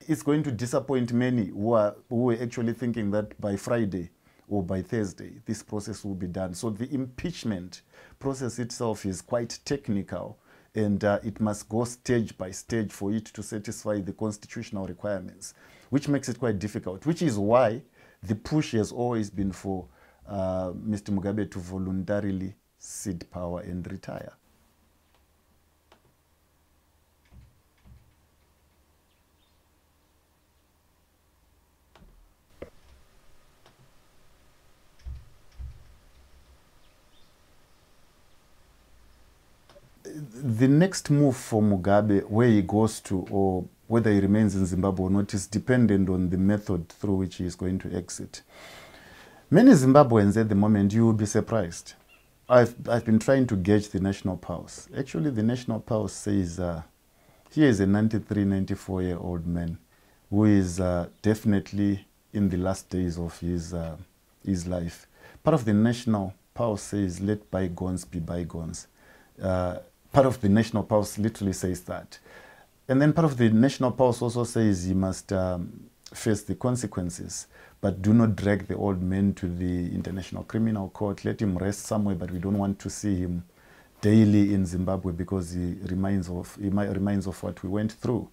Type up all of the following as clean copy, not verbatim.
It's going to disappoint many who are actually thinking that by Friday or by Thursday, this process will be done. So the impeachment process itself is quite technical, and it must go stage by stage for it to satisfy the constitutional requirements, which makes it quite difficult, which is why the push has always been for Mr. Mugabe to voluntarily cede power and retire. The next move for Mugabe, where he goes to or whether he remains in Zimbabwe or not, is dependent on the method through which he is going to exit. Many Zimbabweans at the moment, you will be surprised. I've been trying to gauge the national pulse. Actually, the national pulse says here is a 93, 94-year-old man who is definitely in the last days of his life. Part of the national pulse says, let bygones be bygones. Part of the national pulse literally says that. And then part of the national pulse also says he must face the consequences, but do not drag the old man to the International Criminal Court. Let him rest somewhere, but we don't want to see him daily in Zimbabwe because he reminds of what we went through.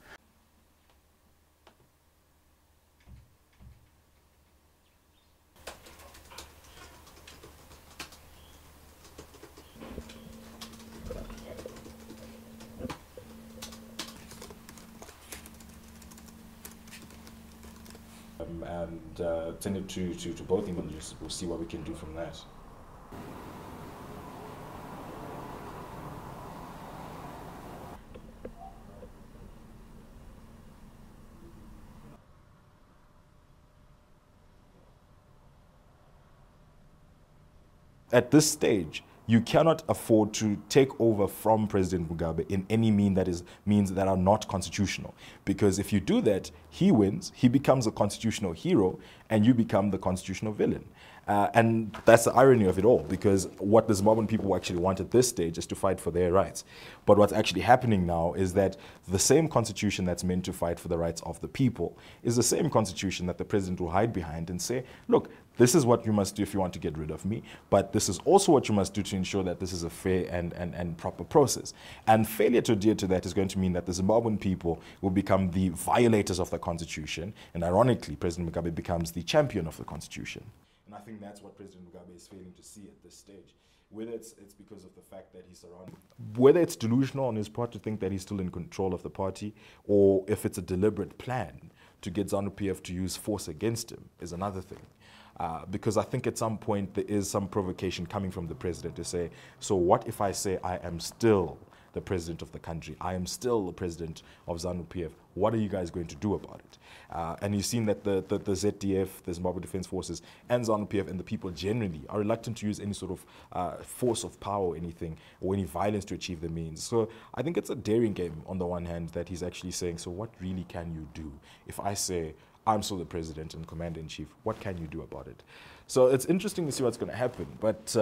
And send it to both email addresses. We'll see what we can do from that. At this stage, you cannot afford to take over from President Mugabe in any means that are not constitutional. Because if you do that, he wins, he becomes a constitutional hero, and you become the constitutional villain. And that's the irony of it all, because what the Zimbabwean people actually want at this stage is to fight for their rights. But what's actually happening now is that the same constitution that's meant to fight for the rights of the people is the same constitution that the president will hide behind and say, look, this is what you must do if you want to get rid of me, but this is also what you must do to ensure that this is a fair and proper process. And failure to adhere to that is going to mean that the Zimbabwean people will become the violators of the constitution, and ironically, President Mugabe becomes the champion of the constitution. And I think that's what President Mugabe is failing to see at this stage. Whether it's because of the fact that he's surrounded, whether it's delusional on his part to think that he's still in control of the party, or if it's a deliberate plan to get ZANU-PF to use force against him is another thing. Because I think at some point there is some provocation coming from the president to say, so what if I say I am still the president of the country, I am still the president of ZANU-PF, what are you guys going to do about it? And you've seen that the ZDF, the Zimbabwe Defense Forces, and ZANU-PF and the people generally are reluctant to use any sort of force of power or anything, or any violence to achieve their means. So I think it's a daring game on the one hand that he's actually saying, so what really can you do? If I say, I'm still the president and commander-in-chief, what can you do about it? So it's interesting to see what's going to happen. But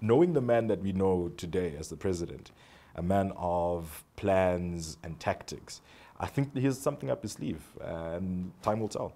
knowing the man that we know today as the president, a man of plans and tactics, I think he has something up his sleeve, and time will tell.